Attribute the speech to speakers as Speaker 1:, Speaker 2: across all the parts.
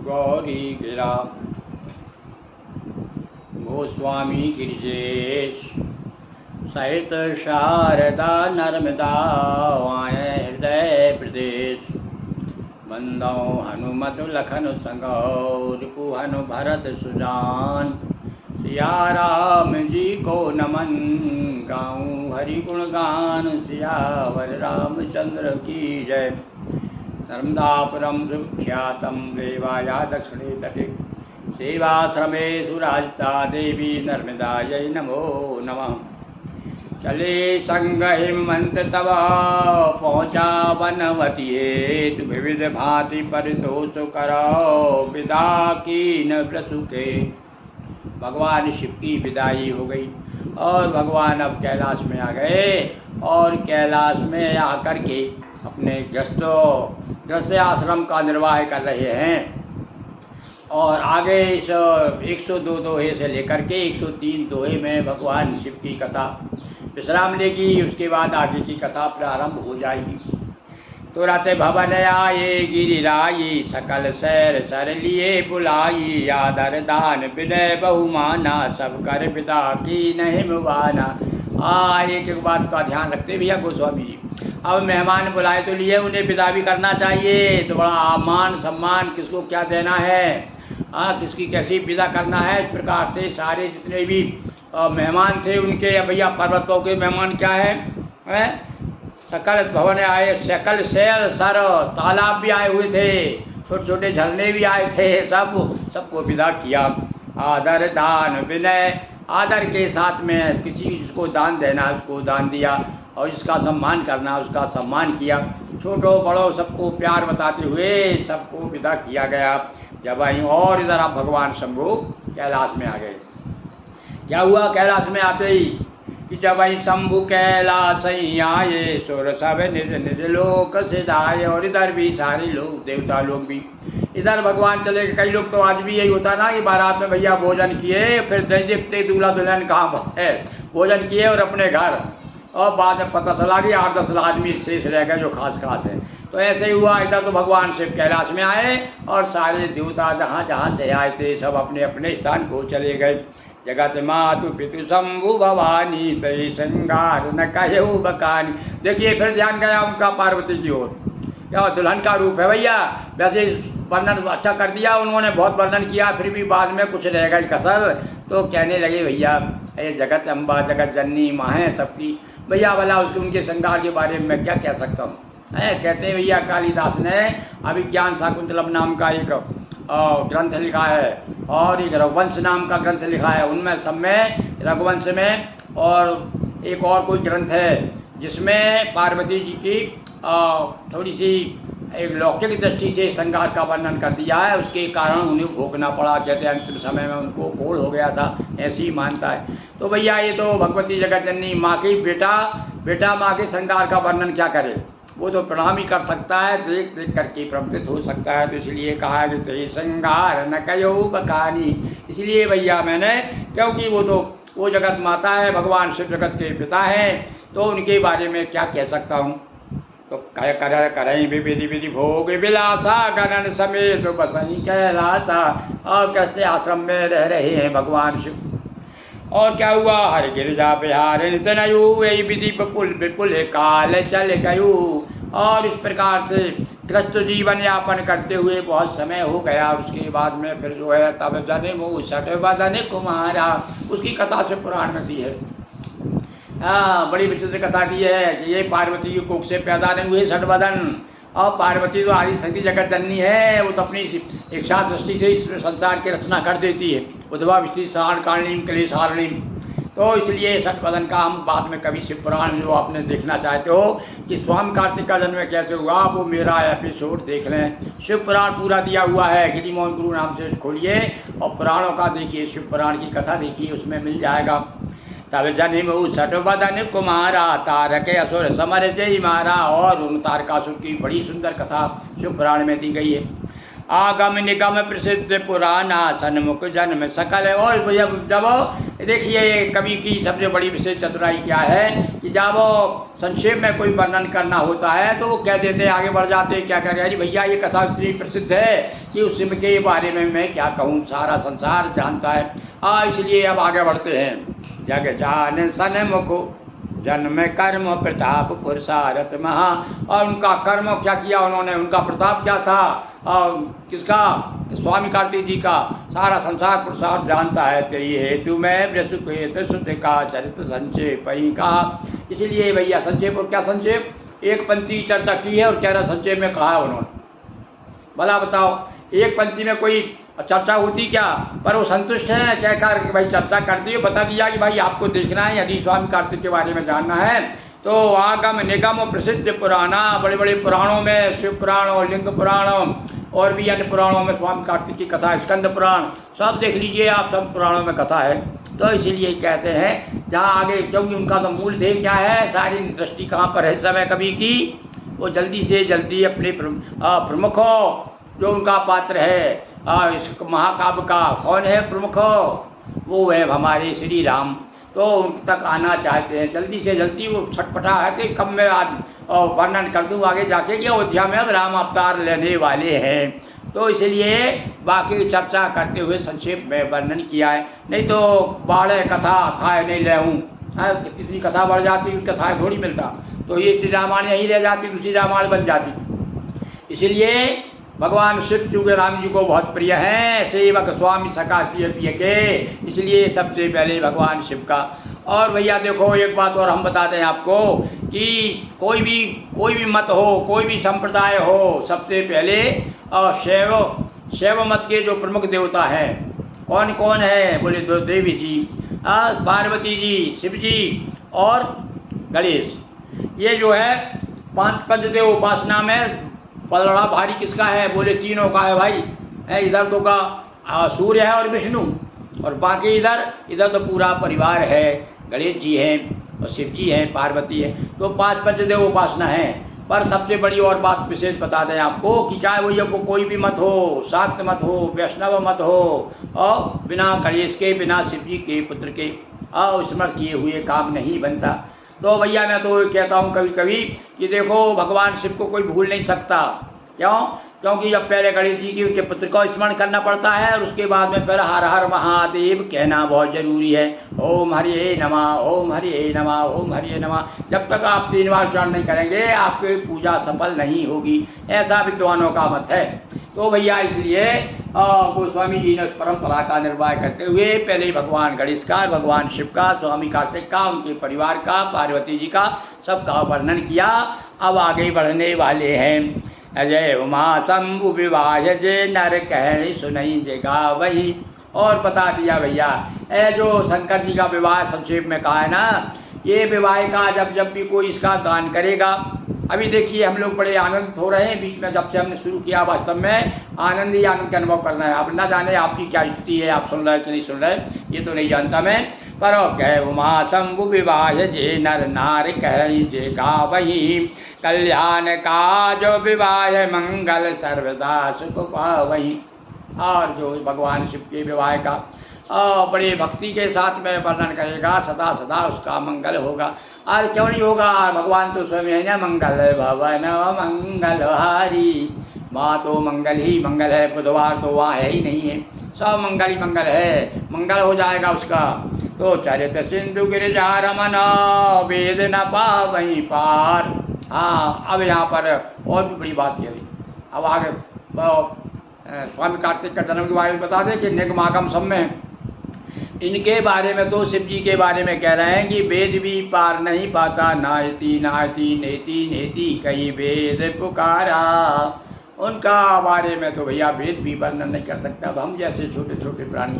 Speaker 1: गौरी गिरा गोस्वामी गिरिजेश सहित शारदा नर्मदा आए हृदय प्रदेश बंदौ हनुमत लखन संगौ रिपु हनु भरत सुजान सिया राम जी को नमन गाऊं हरि गुण गान सियावर रामचंद्र की जय। नर्मदापुरम सुख्यातम देवाया दक्षिणे तटे सेवाश्रमे सुराजिता देवी नर्मदायै नमो नमः। चले संग हिमंत तव पहुँचा वनवती हेतु विविध भांति परितोष करो विदा की न प्रसुके। भगवान शिव की विदाई हो गई और भगवान अब कैलाश में आ गए और कैलाश में आकर के अपने गृहस्थ आश्रम का निर्वाह कर रहे हैं। और आगे इस 102 दोहे से लेकर के 103 दोहे में भगवान शिव की कथा विश्राम लेगी। उसके बाद आगे की कथा प्रारंभ हो जाएगी। तो राते भवन आए गिरिराई सकल सैर सर लिए बुलाई आदर दान विनय बहुमाना सब कर पिता की नहीं मुबाना। एक एक बात का ध्यान रखते भैया गोस्वामी जी। अब मेहमान बुलाए तो लिए उन्हें विदा भी करना चाहिए। तो बड़ा मान सम्मान किसको क्या देना है, किसकी कैसी विदा करना है, इस प्रकार से सारे जितने भी मेहमान थे उनके भैया पर्वतों के मेहमान क्या है सकल भवन आए सकल शैल सर तालाब भी आए हुए थे, छोटे छोटे झरने भी आए थे, सबको विदा किया। आदर दान विनय आदर के साथ में किसी जिसको दान देना उसको दान दिया और जिसका सम्मान करना उसका सम्मान किया। छोटों बड़ों सबको प्यार बताते हुए सबको विदा किया गया। जब आई और इधर आप भगवान शंभु कैलाश में आ गए। क्या हुआ कैलाश में आते ही कि जब आई शंभु कैलाश आए सुर सब निज निज लोक सिधाए। और इधर भी सारे लोग देवता लोग भी इधर भगवान चले गए। कई लोग तो आज भी यही होता ना कि बारात में भैया भोजन किए फिर देखते दूल्हा दुल्हन कहाँ है, भोजन किए और अपने घर, और बाद में पता चला कि 8-10 आदमी शेष रह गए जो खास हैं। तो ऐसे ही हुआ। इधर तो भगवान शिव कैलाश में आए और सारे देवता जहाँ जहाँ से आए थे सब अपने अपने स्थान को चले गए। जगत मातु पितु शंभु भवानी तय श्रृंगार न कहु बकानी। देखिए फिर ध्यान गया उनका पार्वती की ओर। क्या दुल्हन का रूप है भैया। वैसे वर्णन अच्छा कर दिया उन्होंने, बहुत वर्णन किया, फिर भी बाद में कुछ रह गई कसर। तो कहने लगे भैया ये जगत अम्बा जगत जननी माँ है सबकी। भैया भला उसके उनके श्रृंगार के बारे में मैं क्या कह सकता हूँ। कहते हैं भैया कालिदास ने अभिज्ञान शाकुंतलम नाम का एक ग्रंथ लिखा है और एक रघुवंश नाम का ग्रंथ लिखा है। उनमें सब में रघुवंश में और एक और कोई ग्रंथ है जिसमें पार्वती जी की थोड़ी सी एक लौकिक दृष्टि से श्रृंगार का वर्णन कर दिया है। उसके कारण उन्हें भोगना पड़ा। कहते हैं अंतिम समय में उनको कोढ़ हो गया था, ऐसी मानता है। तो भैया ये तो भगवती जगत जननी माँ की बेटा माँ के श्रृंगार का वर्णन क्या करे। वो तो प्रणाम ही कर सकता है, देख देख करके प्रवृत्त हो सकता है। तो इसलिए कहा कि ते श्रृंगार न कयो बकानी। इसलिए भैया मैंने, क्योंकि वो जगत माता है, भगवान शिव जगत के पिता हैं, तो उनके बारे में क्या कह सकता हूँ। तो करें विधि विधि भोग विलासा गणन समेत बसई कैलासा। और कैसे आश्रम में रह रहे हैं भगवान शिव। और क्या हुआ हर गिरजा बिहार नितनयु यही विधि विपुल काल चल गयु। और इस प्रकार से ग्रस्त जीवन यापन करते हुए बहुत समय हो गया। उसके बाद में फिर जो है तब जने मुँह सट बदन कुमारा, उसकी कथा से पुराण में दी है। बड़ी विचित्र कथा की है कि ये पार्वती की कोख से पैदा नहीं हुए सट बदन। और पार्वती तो आदि शक्ति जगत जननी है, वो तो अपनी इच्छा दृष्टि से इस संसार की रचना कर देती है। उद्भव विस्तृत सारण कारणीम क्लेशारणीम। तो इसलिए सट बदन का हम बाद में कभी शिव पुराण जो आपने देखना चाहते हो कि स्वामी कार्तिक का जन्म कैसे हुआ, वो मेरा एपिसोड देख लें। शिव पुराण पूरा दिया हुआ है, गिरी मोहन गुरु नाम से खोलिए और पुराणों का देखिए, शिव पुराण की कथा देखिए, उसमें मिल जाएगा। तब जनिमु सट बदन कुमारा तारके असुर समर जय मारा। और उन तारकासुर की बड़ी सुंदर कथा शिव पुराण में दी गई है। आगम निगम प्रसिद्ध पुराना सन्मुख जन्म सकल है। और भैया जब देखिए कवि की सबसे बड़ी विशेष चतुराई क्या है कि जब संक्षेप में कोई वर्णन करना होता है तो वो कह देते हैं, आगे बढ़ जाते हैं, क्या कह रहे हैं, भैया ये कथा इतनी प्रसिद्ध है कि उस के बारे में मैं क्या कहूँ, सारा संसार जानता है। इसलिए अब आगे बढ़ते हैं। जग जान सन्मुख जन्म कर्म प्रताप पुरुषारथ महा। और उनका कर्म क्या किया उन्होंने, उनका प्रताप क्या था, किसका, स्वामी कार्तिक जी का। सारा संसार पुरुषार्थ जानता है। तेरी हेतु में वृषुकेत सुत का चरित्र संक्षेप ही कहा। इसलिए भैया संक्षेप, और क्या संक्षेप, एक पंक्ति चर्चा की है और कह रहा संक्षेप में कहा है उन्होंने। भला बताओ, एक पंक्ति में कोई चर्चा होती क्या, पर वो संतुष्ट हैं कहकर कि भाई चर्चा कर दी, बता दिया कि भाई आपको देखना है, यदि स्वामी कार्तिक के बारे में जानना है तो आगम निगम और प्रसिद्ध पुराना, बड़े बड़े पुराणों में शिव पुराण और लिंग पुराण और भी अन्य पुराणों में स्वामी कार्तिक की कथा, स्कंद पुराण, सब देख लीजिए आप, सब पुराणों में कथा है। तो इसीलिए कहते हैं जहाँ आगे, क्योंकि उनका तो मूल ध्येय क्या है, सारी दृष्टि कहाँ पर है समय कवि की, वो जल्दी से जल्दी अपने प्रमुखों जो उनका पात्र है इस महाकाव्य का, कौन है प्रमुख, वो है हमारे श्री राम। तो उन तक आना चाहते हैं जल्दी से जल्दी। वो छटपटा है कि कब मैं आज वर्णन कर दूँ आगे जाके कि अयोध्या में अब राम अवतार लेने वाले हैं। तो इसलिए बाकी चर्चा करते हुए संक्षेप में वर्णन किया है, नहीं तो बाढ़ कथा थाए नहीं ले हूँ, कितनी कथा बढ़ जाती उसका थाए थोड़ी मिलता। तो ये रामायण यहीं रह जाती, दूसरी रामायण बन जाती। इसलिए भगवान शिव चूँकि राम जी को बहुत प्रिय हैं, सेवक स्वामी सका सिय पिय के, इसलिए सबसे पहले भगवान शिव का। और भैया देखो एक बात और हम बता दें आपको कि कोई भी मत हो, कोई भी संप्रदाय हो, सबसे पहले शैव मत के जो प्रमुख देवता हैं कौन कौन है, बोले दो देवी जी, पार्वती जी, शिव जी और गणेश। ये जो है पंचदेव उपासना में पलड़ा भारी किसका है, बोले तीनों का है भाई। इधर तो का सूर्य है और विष्णु, और बाकी इधर तो पूरा परिवार है, गणेश जी हैं और शिव जी हैं, पार्वती है। तो पांच पंचदेव उपासना है। पर सबसे बड़ी और बात विशेष बता दें आपको कि चाहे वो कोई भी मत हो, शाक्त मत हो, वैष्णव मत हो, और बिना गणेश के, बिना शिव जी के पुत्र के स्मरण किए हुए काम नहीं बनता। तो भैया मैं तो कहता हूँ कभी कभी कि देखो भगवान शिव को कोई भूल नहीं सकता। क्यों? क्योंकि जब पहले गणेश जी की उनके पुत्र को स्मरण करना पड़ता है और उसके बाद में पहले हर हर महादेव कहना बहुत जरूरी है। ओम हरिये नमः, ओम हरिये नमः, ओम हरिये नमः। जब तक आप 3 बार उच्चारण नहीं करेंगे आपकी पूजा सफल नहीं होगी, ऐसा विद्वानों का मत है। तो भैया इसलिए गोस्वामी जी ने उस परंपरा का निर्वाह करते हुए पहले भगवान गणेश का, भगवान शिव का, स्वामी कार्तिक का, उनके परिवार का, पार्वती जी का, सबका वर्णन किया। अब आगे बढ़ने वाले हैं। अजय उमा शंभु विवाह जे नर कह सुनई जगा वही। और बता दिया भैया जो शंकर जी का विवाह संक्षेप में कहा है ना, ये विवाह का जब भी कोई इसका गान करेगा, अभी देखिए हम लोग बड़े आनंद हो रहे हैं, बीच में जब से हमने शुरू किया वास्तव में आनंद ही आनंद का अनुभव करना है। अब ना जाने आपकी क्या स्थिति है, आप सुन रहे हैं कि नहीं सुन रहे, ये तो नहीं जानता मैं। पर कह उमा शंभु विवाह जे नर नार कह जे गावही, कल्याण का जो विवाह मंगल सर्वदा सुख पावही। और जो भगवान शिव के विवाह का बड़े भक्ति के साथ में वर्णन करेगा, सदा सदा उसका मंगल होगा। और क्यों नहीं होगा, भगवान तो स्वयं है ना, मंगल भवन मंगलहारी। वहाँ तो मंगल ही मंगल है, बुधवार तो वहाँ है ही नहीं है, सब मंगल ही मंगल है, मंगल हो जाएगा उसका। तो चरित सिंधु गिरिजा रमन वेद न पावहीं पार। हाँ, अब यहाँ पर और भी बड़ी बात कह रही। अब आगे स्वामी कार्तिक का जन्म के बारे में बता दें कि निगमागम सब में इनके बारे में, तो शिव जी के बारे में कह रहे हैं कि वेद भी पार नहीं पाता, नायति नायति नेति नेति कई वेद पुकारा। उनका बारे में तो भैया वेद भी वर्णन नहीं कर सकता। अब हम जैसे छोटे छोटे प्राणी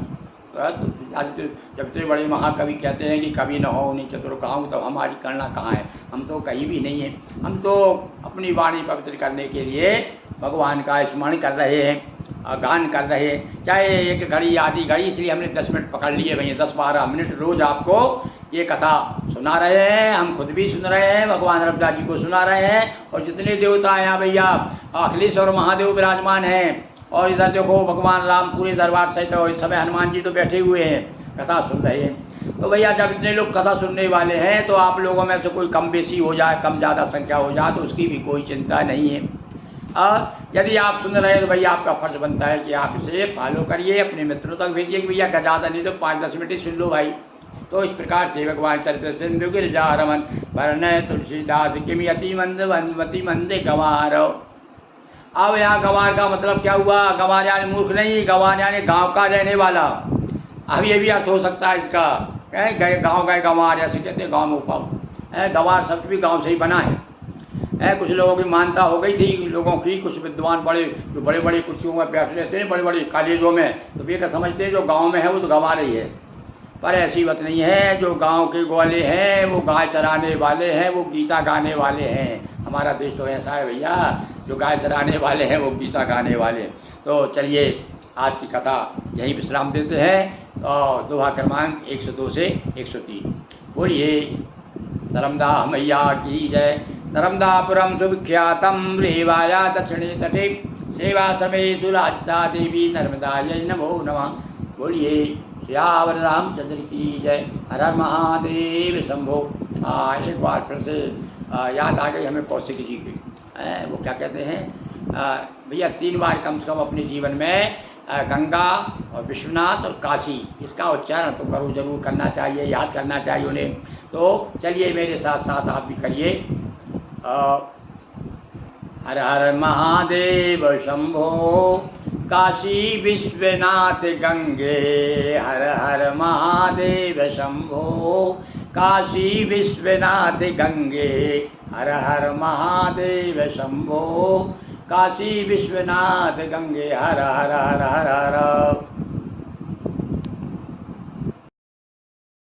Speaker 1: तो आज तो जब से बड़े महाकवि कहते हैं कि कवि न हो नहीं चतुर कहाऊँ, तो हमारी करना कहाँ है, हम तो कहीं भी नहीं है। हम तो अपनी वाणी पवित्र करने के लिए भगवान का स्मरण कर रहे हैं, गान कर रहे हैं, चाहे एक घड़ी आधी घड़ी, इसलिए हमने 10 मिनट पकड़ लिए भैया, 10-12 मिनट रोज़ आपको ये कथा सुना रहे हैं। हम खुद भी सुन रहे हैं, भगवान रब्दा जी को सुना रहे हैं, और जितने देवता हैं यहाँ भैया अखिलेश्वर महादेव विराजमान हैं, और इधर देखो भगवान राम पूरे दरबार सहित, और इस समय हनुमान जी तो बैठे हुए हैं, कथा सुन रहे हैं। तो भैया जब इतने लोग कथा सुनने वाले हैं तो आप लोगों में से कोई कम बेसी हो जाए, कम ज़्यादा संख्या हो जाए, तो उसकी भी कोई चिंता नहीं है। और यदि आप सुन रहे हैं तो भैया आपका फर्ज बनता है कि आप इसे फॉलो करिए, अपने मित्रों तक भेजिए कि भैया ज़्यादा नहीं तो 5-10 मिनट ही सुन लो भाई। तो इस प्रकार से भगवान चरित्र सिंधु गिरिजा रमन वर्ण तुलसीदास किमि अति मंद वनमति मंदे गंवार। अब यहाँ गंवार का मतलब क्या हुआ? गंवार यानी मूर्ख नहीं, गंवार यानी गांव का रहने वाला। अब ये भी अर्थ हो सकता है इसका, गए गाँव गए गंवार, ऐसे कहते हैं गाँव में उपाव। गंवार शब्द भी गाँव से ही बना है। कुछ लोगों की मानता हो गई थी, लोगों की कुछ विद्वान बड़े जो बड़े बड़े कुर्सियों में बैठ लेते हैं, बड़े बड़े कॉलेजों में, तो ये क्या समझते हैं जो गांव में है वो तो गंवार ही है। पर ऐसी बात नहीं है। जो गांव के ग्वाले हैं वो गाय चराने वाले हैं, वो गीता गाने वाले हैं। हमारा देश तो ऐसा है भैया, जो गाय चराने वाले हैं वो गीता गाने वाले। तो चलिए आज की कथा यहीं विश्राम देते हैं। और दोहा क्रमांक 102 से 103 बोलिए। नर्मदा मैया की जय। नर्मदापुरम सुविख्यातम रेवाया दक्षिणे तटे सेवा समय सुराजिता देवी नर्मदायै नमो नमः। बोलिए श्यावर रामचंद्र की जय। हर हर महादेव शंभो। एक बार फिर से याद आ गई हमें कौशिक जी की। वो क्या कहते हैं भैया, 3 बार कम से कम अपने जीवन में गंगा और विश्वनाथ और काशी, इसका उच्चारण तो करो जरूर करना चाहिए, याद करना चाहिए उन्हें। तो चलिए मेरे साथ साथ आप भी करिए। हर हर महादेव शंभो काशी विश्वनाथ गंगे। हर हर महादेव शंभो काशी विश्वनाथ गंगे। हर हर महादेव शंभो काशी विश्वनाथ गंगे। हर हर हर हर हर।